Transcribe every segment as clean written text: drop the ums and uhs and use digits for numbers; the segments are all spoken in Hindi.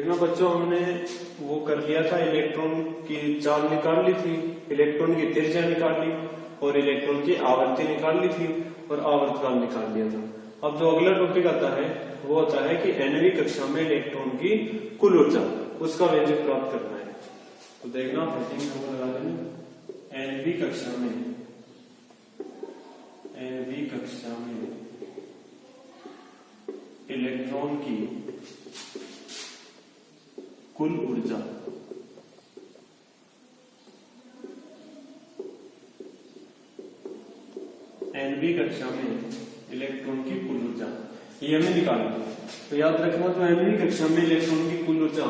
देखना बच्चों, हमने वो कर लिया था, इलेक्ट्रॉन की चाल निकाल ली थी, इलेक्ट्रॉन की त्रिज्या निकाल ली और इलेक्ट्रॉन की आवृत्ति निकाल ली थी और आवर्तकाल निकाल लिया था। अब जो अगला टॉपिक आता है वो होता है कि nवीं कक्षा में इलेक्ट्रॉन की कुल ऊर्जा, उसका व्यंजक प्राप्त करना है। तो देखना हेडिंग को लगा देना, nवीं कक्षा में इलेक्ट्रॉन की कुल ऊर्जा, nवीं कक्षा में इलेक्ट्रॉन की कुल ऊर्जा, ये हमें निकालना है। तो याद रखना, तो nवीं कक्षा में इलेक्ट्रॉन की कुल ऊर्जा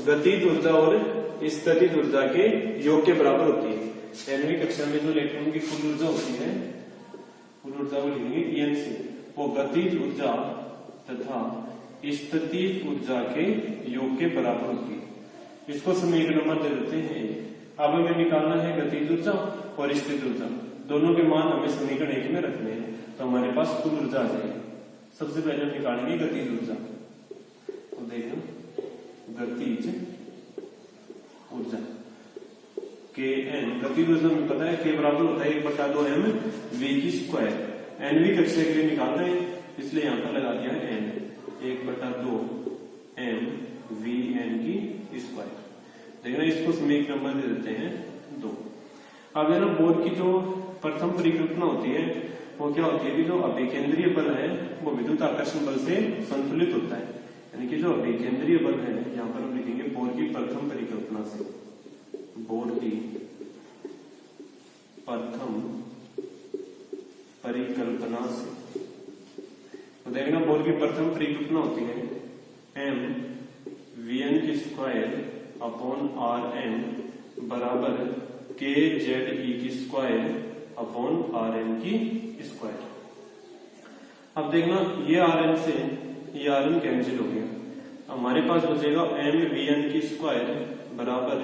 गतिज ऊर्जा और स्थितिज ऊर्जा के योग के बराबर होती है। nवीं कक्षा में जो इलेक्ट्रॉन की कुल ऊर्जा होती है, कुल ऊर्जा को लिखेंगे ENC, वो गतिज ऊर्जा तथा स्थितिज ऊर्जा के योग के बराबर होती है। इसको समीकरण नंबर दे देते हैं। अब हमें निकालना है गतिज ऊर्जा और स्थितिज ऊर्जा, दोनों के मान हमें समीकरण 1 में रखने हैं, तो हमारे पास कुल ऊर्जा आ जाएगी। सबसे पहले हम निकालेंगे गतिज ऊर्जा। तो देखो गतिज ऊर्जा Kn, गतिज ऊर्जा में पता है K बराबर होता है 1/2mv²। nवीं कक्षा के लिए निकालना है, इसलिए यहां पर लगा दिया है n, 1/2mvn²। देखना, इसको समीकरण नंबर दे देते हैं 2। अब है ना, बोर की जो प्रथम परिकल्पना होती है वो क्या होती है कि जो अभिकेंद्रीय बल है वो विद्युत आकर्षण बल से संतुलित होता है। यानी कि जो अभिकेंद्रीय बल है, यहाँ पर हम लिखेंगे बोर की प्रथम परिकल्पना से, बोर की प्रथम परिकल्पना से। तो देखना, बोर की प्रथम परिकल्पना होती है mvn² बराबर kZe²/Rn²। अब देखना, ये Rn से ये Rn कैंसिल हो गया, हमारे पास बचेगा mvn² बराबर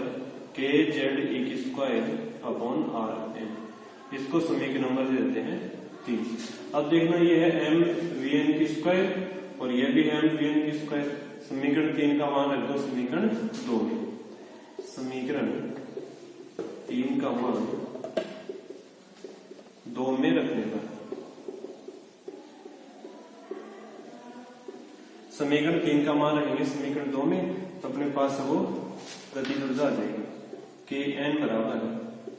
kZe²/Rn। इसको समीकरण नंबर दे देते हैं 3। अब देखना, ये है mvn² और ये भी mvn²। समीकरण 3 का मान रख दो समीकरण 2 में। समीकरण 3 का मान 2 में रखने पर समीकरण 3 का मान रखेंगे समीकरण 2 में, तो अपने पास वो गतिज ऊर्जा आ जाएगी Kn बराबर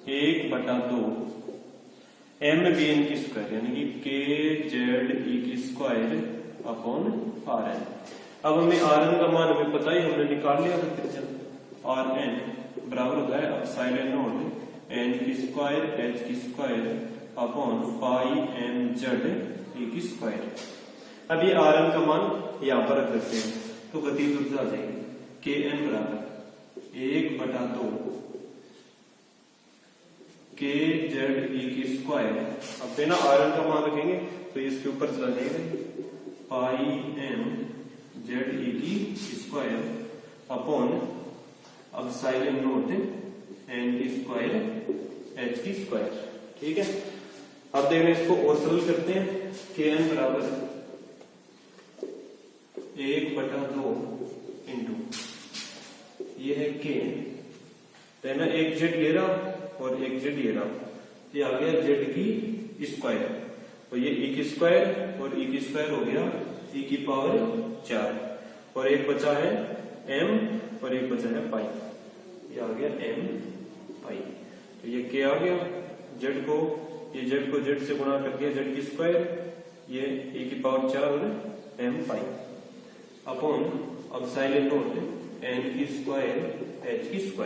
1/2 mvn², यानी कि kZe²/Rn। अब हमें Rn का मान हमें पता ही, हमने निकाल लिया था त्रिज्या। Rn बराबर होता है ε0 n²h²/πmze²। अब ये Rn का मान यहाँ पर रख देते हैं, तो गतिज ऊर्जा आ जाएगी Kn बराबर 1/2 kZe²। अब देना Rn का मान रखेंगे तो इसके ऊपर चला जाएगा πmze²/ε0 n²h²। ठीक है। अब देखना, इसको और सरल करते हैं। Kn बराबर 1/2 इंटू ये है K, देना एक Z ले रहा और एक Z ले रहा, ये आ गया Z की स्क्वायर, तो ये e² और e² हो गया e⁴ और एक बचा है m और एक बचा है पाई, ये आ गया m पाई। तो ये K आ गया, Z को Z से गुणा कर दिया Z की स्क्वायर, ये e⁴ और m पाई अपॉन ε0 n²h²।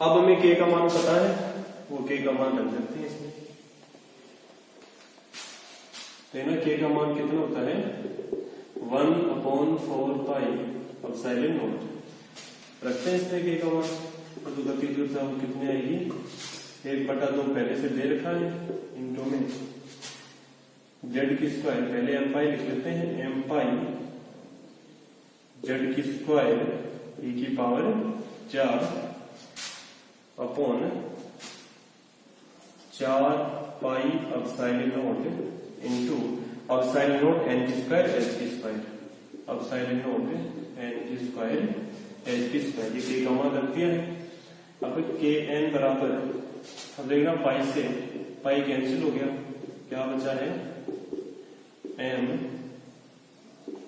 अब हमें K का मान पता है, वो K का मान रख सकते हैं इसमें। तो K का मान कितना होता है 1/4πε0। रखते हैं इसमें K का मान, और जो गतिज ऊर्जा वो कितनी आएगी 1/2 पहले से दे रखा है, इंटू में Z की स्क्वायर, पहले m पाई लिख लेते हैं, m पाई Z की square e⁴ upon 4πε0 into ε0 n² h²। Epsilon not an की स्क्वायर एच की स्क्वायर, ये के का मान रख दिया है। अब के एन बराबर, अब देखना पाई से पाई कैंसिल हो गया, क्या बचा है एम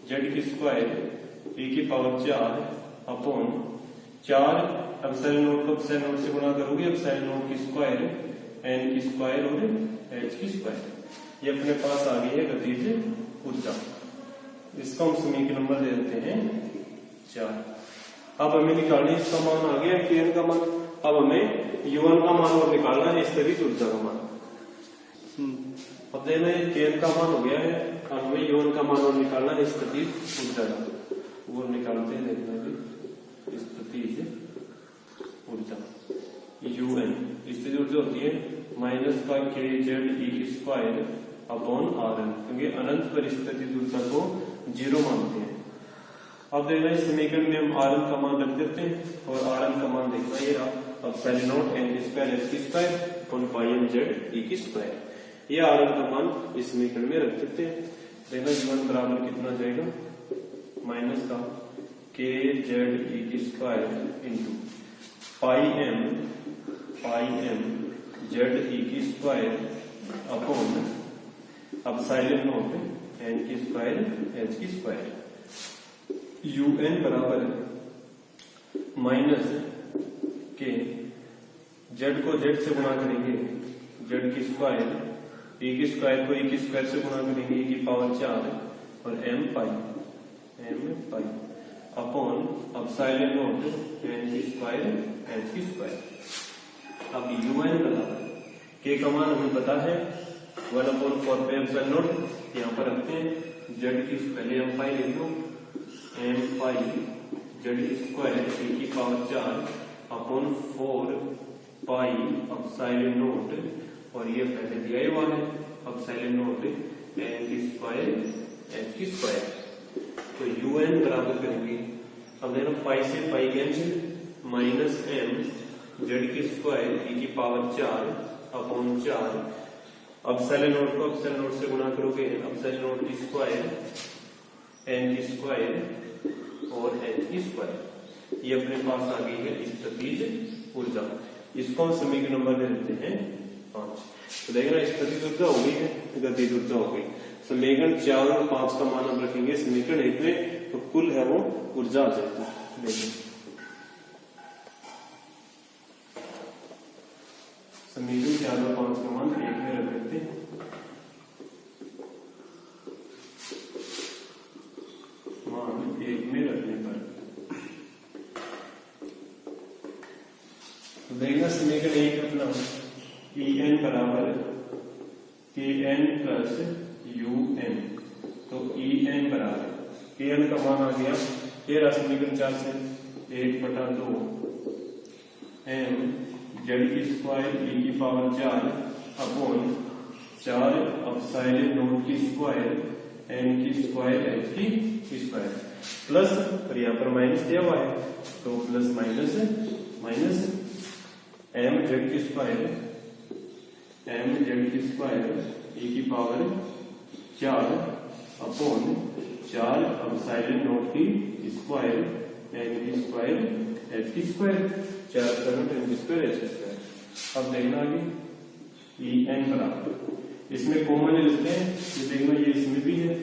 जेड की स्क्वायर e की पावर 4 अपॉन 4 एप्सिलॉन नॉट को एप्सिलॉन नॉट से गुणा करोगे, एप्सिलॉन नॉट की स्क्वायर एन की स्क्वायर और एच की स्क्वायर। ये अपने पास आ गई है गतिज ऊर्जा। इसका हम समीकरण नंबर दे देते हैं 4। अब हमें निकालना है, इसका मान आ गया Kn का मान। अब हमें U1 का मान और निकालना है, स्थगित ऊर्जा का मान। अब देखना है Kn का मान हो गया है, अब हमें U1 का मान और निकालना है स्थगित ऊर्जा का। वो निकालते हैं, देखना है स्थगित ऊर्जा UN स्थिर ऊर्जा होती है माइनस का के जेड ई की स्क्वायर अपॉन आर एन, क्योंकि अनंत पर स्थितिज ऊर्जा को 0 मानते हैं। अब देखना इस समीकरण में हम आर एन का मान रख देते हैं और आर एन का मान देखना ये रहा एप्सिलॉन नॉट एन की स्क्वायर एच की square upon pi M Z ई की स्क्वायर। ये आर एन का मान इस समीकरण में रख देते हैं। देखना U1 बराबर कितना जाएगा, माइनस का के जेड ई की square into pi M Z ई की square upon epsilon not an की स्क्वायर एच की स्क्वायर। UN बराबर माइनस के जेड को जेड से गुणा करेंगे, जेड की स्क्वायर ई की स्क्वायर को ई की स्क्वायर से गुणा करेंगे, ई की पावर 4 और m pi upon epsilon not an की स्क्वायर एच की स्क्वायर। अब UN बराबर के का मान हमें पता है 1/4 पे एप्सिलॉन नॉट, यहाँ पर रखते हैं जेड की, पहले एम पाई लिख लो, एम पाई जेड की स्क्वायर ई की power 4 upon 4 pi epsilon naught, और ये पहले दिया हुआ है एप्सिलॉन नॉट एन की स्क्वायर एच की स्क्वायर। तो UN बराबर करेंगे, अब देखो पाई से pi cancel, minus m z की स्क्वायर ई की पावर 4 अपॉन 4 एप्सिलॉन नॉट को एप्सिलॉन नॉट से गुणा करोगे, एप्सिलॉन नॉट की स्क्वायर एन की स्क्वायर और एच की स्क्वायर। ये अपने पास आ गई है स्थगित ऊर्जा। इसको हम समीकरण नंबर दे देते हैं 5। तो देखना स्थगित ऊर्जा हो गई है, गतिज ऊर्जा हो गई। समीकरण 4 और 5 का मान हम रखेंगे समीकरण 1 में, तो कुल है वो ऊर्जा आ जाएगी। देखिए समीकरण 4 और 5 का मान 1 में रख देते हैं। मान 1 में रखने पर तो देखना समीकरण 1 अपना En बराबर Kn प्लस UN, तो En बराबर Kn का मान आ गया, ये रहा समीकरण 4 से 1/2 m जेड की स्क्वायर ई की पावर 4 अपॉन 4 एप्सिलॉन नॉट की स्क्वायर एन की स्क्वायर एच की स्क्वायर, प्लस और यहाँ पर माइनस दिया हुआ है, तो प्लस माइनस एम जेड की स्क्वायर ई की पावर 4 अपॉन 4 एप्सिलॉन नॉट की स्क्वायर एन की स्क्वायर एच की स्क्वायर, 4 7 एन की स्क्वायर एच की स्क्वायर। अब देखना आगे En बराबर, इसमें कॉमन ले लेते हैं, ये देखना ये इसमें भी है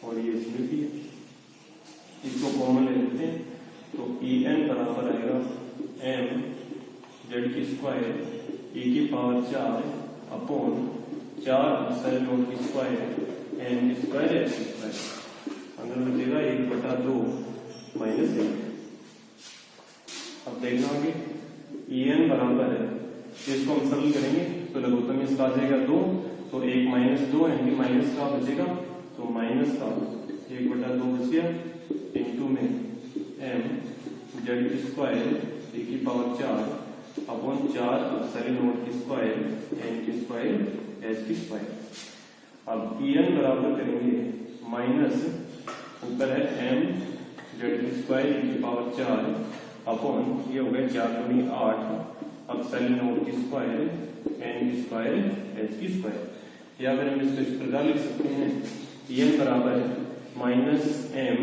और ये इसमें भी है, इसको कॉमन ले लेते हैं, तो En बराबर आएगा m जेड की स्क्वायर ई की पावर 4 अपॉन 4 एप्सिलॉन नॉट की स्क्वायर एन की स्क्वायर एच की स्क्वायर। अंदर बचेगा 1/2 माइनस 1। अब देखना आगे En बराबर है, इसको हम सरल करेंगे तो लघुत्तम इसका आ जाएगा 2, तो 1 माइनस 2 यानी माइनस का बचेगा, तो माइनस का 1/2 बच गया इंटू में m जेड की स्क्वायर ई की पावर 4 अपॉन 4 एप्सिलॉन नॉट की स्क्वायर एन की स्क्वायर एच की स्क्वायर। अब En बराबर करेंगे माइनस ऊपर है m जेड की स्क्वायर ई की पावर 4 अपॉन ये हो गया 4 दूनी 8 एप्सिलॉन नॉट की स्क्वायर एन की स्क्वायर एच की स्क्वायर। या फिर हम इसको इस प्रकार लिख सकते हैं En बराबर माइनस एम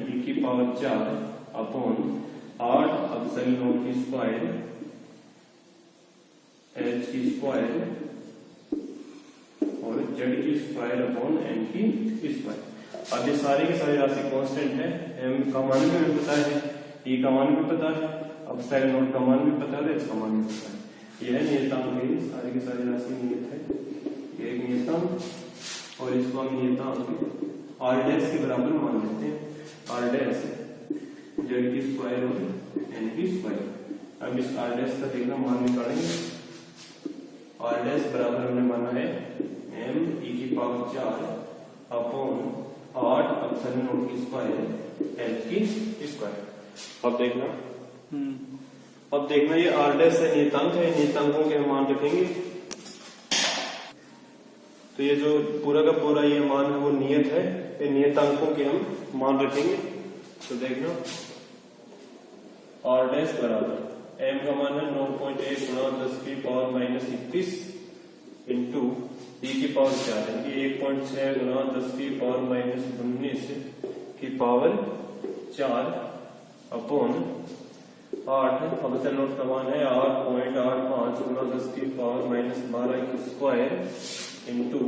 ई की पावर 4 अपॉन 8 एप्सिलॉन नॉट की स्क्वायर एच की स्क्वायर और जेड की स्क्वायर अपॉन एन की स्क्वायर। अब ये सारी की सारी राशि कांस्टेंट है। एम का मान भी हमें पता है, ई का मान भी पता है, एप्सिलॉन नॉट का मान भी पता है, एच का मान भी पता है। यह है नियतांक है, सारी की सारी राशि नियत है। ये एक नियतांक और इसको हम नियतांक आर डैश के बराबर मान लेते हैं। आर डैश जेड की स्क्वायर और एन की स्क्वायर। अब इस आर डैश का देखना मान निकालेंगे। आर डैश बराबर हमने माना है एम ई की पावर 4 अपॉन 8 एप्सिलॉन नॉट की स्क्वायर एच की स्क्वायर। अब देखना ये आर डैश है नियतांक है, नियतांकों के हम मान रखेंगे। तो ये जो पूरा का पूरा ये मान है वो नियत है, ये नियतांकों के हम मान रखेंगे। तो देखना आर डैश बराबर एम का मान है 9.1 गुणा 10 की पावर माइनस 31 इंटू ई की पावर 4 यानी 1.6 गुणा 10 की पावर माइनस 19 की पावर 4 अपॉन 8 एप्सिलॉन नॉट का मान है 8.85 गुणा 10 की पावर माइनस 12 की स्क्वायर इंटू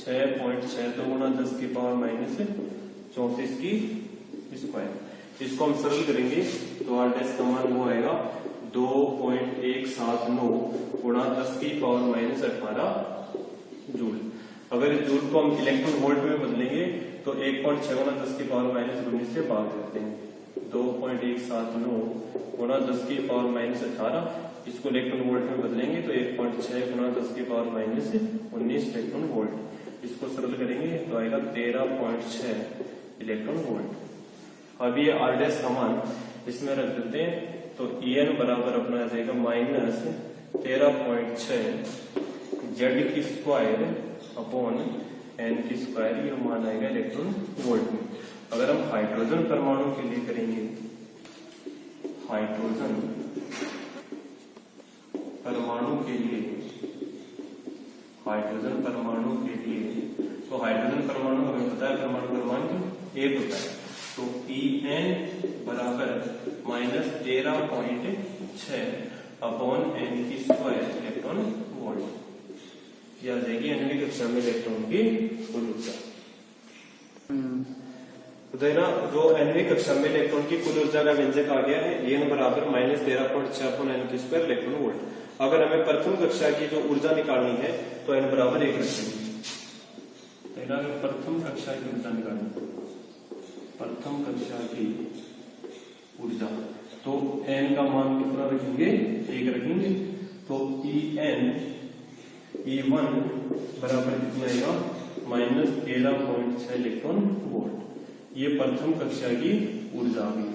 6.62 गुणा 10 की पावर माइनस 34 की स्क्वायर। इसको हम सरल करेंगे तो आर डैश का मान वो आएगा 2.179 गुणा 10 की पावर माइनस 18 जूल। अगर इस जूल को हम इलेक्ट्रॉन वोल्ट में बदलेंगे तो 1.6 गुणा 10 की पावर माइनस 19 से भाग देते हैं। 2.179 गुणा 10 की पावर माइनस 18, इसको इलेक्ट्रॉन वोल्ट में बदलेंगे तो 1.6 गुणा 10 की पावर माइनस 19 इलेक्ट्रॉन वोल्ट। इसको सरल करेंगे तो आएगा 13.6 इलेक्ट्रॉन वोल्ट। अब ये आर डैश का मान इसमें रख देते हैं तो En बराबर अपना आ जाएगा माइनस 13.6 जेड की स्क्वायर अपॉन एन की स्क्वायर। ये मान आएगा इलेक्ट्रॉन वोल्ट में। अगर हम हाइड्रोजन परमाणु के लिए करेंगे, हाइड्रोजन परमाणु के लिए तो हाइड्रोजन परमाणु हमें पता है परमाणु क्रमांक 1 होता है। तो En बराबर माइनस 13.6 अपॉन एन की स्क्वायर इलेक्ट्रॉन वोल्ट। यह आ जाएगी 9वीं कक्षा में इलेक्ट्रॉन की कुल ऊर्जा। तो देखना जो 9वीं कक्षा में इलेक्ट्रॉन की कुल ऊर्जा का व्यंजक आ गया है En बराबर माइनस 13.6 अपॉन एन की स्क्वायर इलेक्ट्रॉन वोल्ट। अगर हमें प्रथम कक्षा की जो ऊर्जा निकालनी है तो n बराबर 1 रखेंगे। प्रथम कक्षा की ऊर्जा निकालनी, प्रथम कक्षा की ऊर्जा तो n का मान कितना रखेंगे, 1 रखेंगे। तो E1 बराबर कितना आएगा माइनस 13.6 इलेक्ट्रॉन वोल्ट। ये प्रथम कक्षा की ऊर्जा आ गई।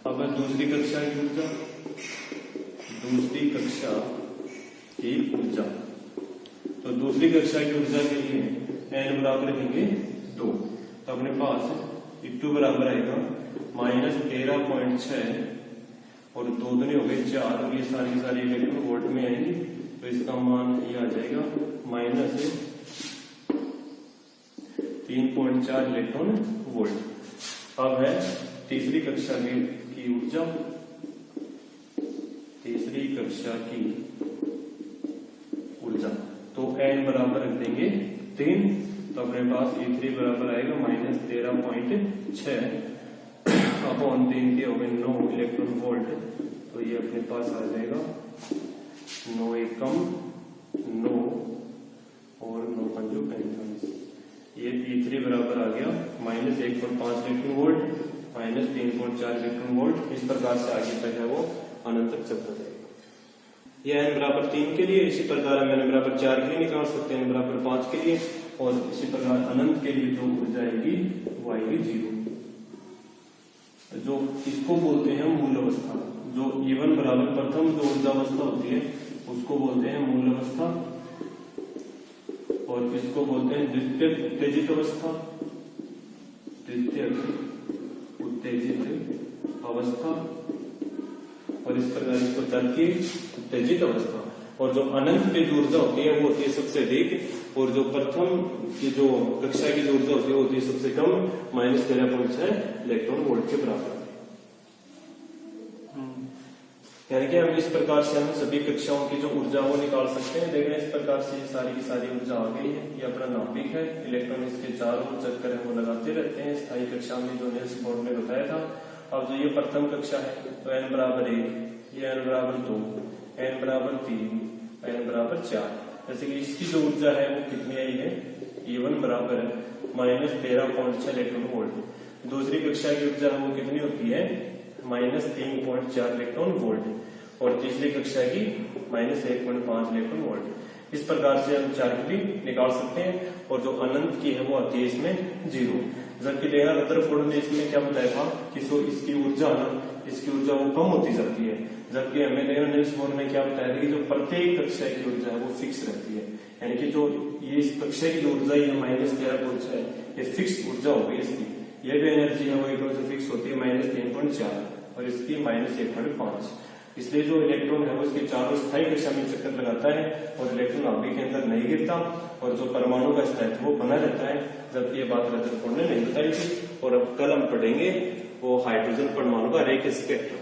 अब दूसरी कक्षा की ऊर्जा, दूसरी कक्षा की ऊर्जा तो दूसरी कक्षा की ऊर्जा के लिए n बराबर रखेंगे 2। तो अपने पास E2 बराबर आएगा माइनस 13.6 और 2 दूनी हो गए 4 और ये सारी की सारी इलेक्ट्रॉन वोल्ट में आएंगी। तो इसका मान ये आ जाएगा माइनस 3.4 इलेक्ट्रॉन वोल्ट। अब है तीसरी कक्षा की ऊर्जा, तीसरी कक्षा की ऊर्जा तो n बराबर रख देंगे 3। तो अपने पास E3 बराबर आएगा माइनस 13.6 अपॉन 3 के हो गए 9 इलेक्ट्रॉन वोल्ट। तो ये अपने पास आ जाएगा 9 एकम 9 और 9 पंजो 45। ये E3 बराबर आ गया minus 1.5 electron volt minus 3.4 electron volt. इस प्रकार से आगे तक है वो अनंत तक चलता जाएगा। ये n बराबर 3 के लिए, इसी प्रकार हम n बराबर 4 के लिए निकाल सकते हैं, n बराबर 5 के लिए, और इसी प्रकार अनंत के लिए जो ऊर्जा आएगी वो आएगी 0। जो इसको बोलते हैं मूल अवस्था। जो E1 बराबर प्रथम जो ऊर्जा अवस्था होती है उसको बोलते हैं मूल अवस्था और इसको बोलते हैं द्वितीयक उत्तेजित अवस्था, द्वितीयक उत्तेजित अवस्था और इस प्रकार इसको तर्कीय उत्तेजित अवस्था। और जो अनंत पे जो ऊर्जा होती है वो होती है सबसे अधिक, और जो प्रथम की जो कक्षा की जो ऊर्जा होती है वो होती है सबसे कम, -13.6 इलेक्ट्रॉन वोल्ट के बराबर। यानी कि हम इस प्रकार से हम सभी कक्षाओं की जो ऊर्जा वो निकाल सकते हैं। देखें इस प्रकार से सारी की सारी ऊर्जा आ गई है। ये अपना नाभिक है, इलेक्ट्रॉन इसके चारों चक्कर है वो लगाते रहते हैं। स्थायी कक्षा में जो नील्स बोर ने बताया था। अब जो ये प्रथम कक्षा है तो n बराबर 1, ये n बराबर 2, n बराबर 3, n बराबर 4। जैसे कि इसकी जो ऊर्जा है वो कितनी आई है, E1 बराबर है -13.6 इलेक्ट्रॉन वोल्ट। दूसरी कक्षा की ऊर्जा वो कितनी होती है, -3.4 इलेक्ट्रॉन वोल्ट, और तीसरी कक्षा की -1.5 इलेक्ट्रॉन वोल्ट। इस प्रकार से हम चार की भी निकाल सकते हैं। और जो अनंत की है वो आती है इसमें 0। जबकि लेना रदरफोर्ड ने इसमें क्या बताया था कि इसकी ऊर्जा वो कम होती जाती है। जबकि हमें नील्स बोर ने क्या बताया था कि जो प्रत्येक कक्षा की ऊर्जा है वो फिक्स रहती है। यानी कि जो ये इस कक्षा की जो ऊर्जा है -13.6 ये फिक्स ऊर्जा हो गई इसकी। ये जो एनर्जी है वो एकदम से फिक्स होती है -3.4 और इसकी -1.5। इसलिए जो इलेक्ट्रॉन है वो इसके चारों स्थायी कक्षा में चक्कर लगाता है और इलेक्ट्रॉन नाभिक के अंदर नहीं गिरता, और जो परमाणु का स्थायित्व वो बना रहता है। जबकि ये बात रदरफोर्ड ने नहीं बताई थी। और अब कल हम पढ़ेंगे वो हाइड्रोजन परमाणु का रेखीय स्पेक्ट्रम।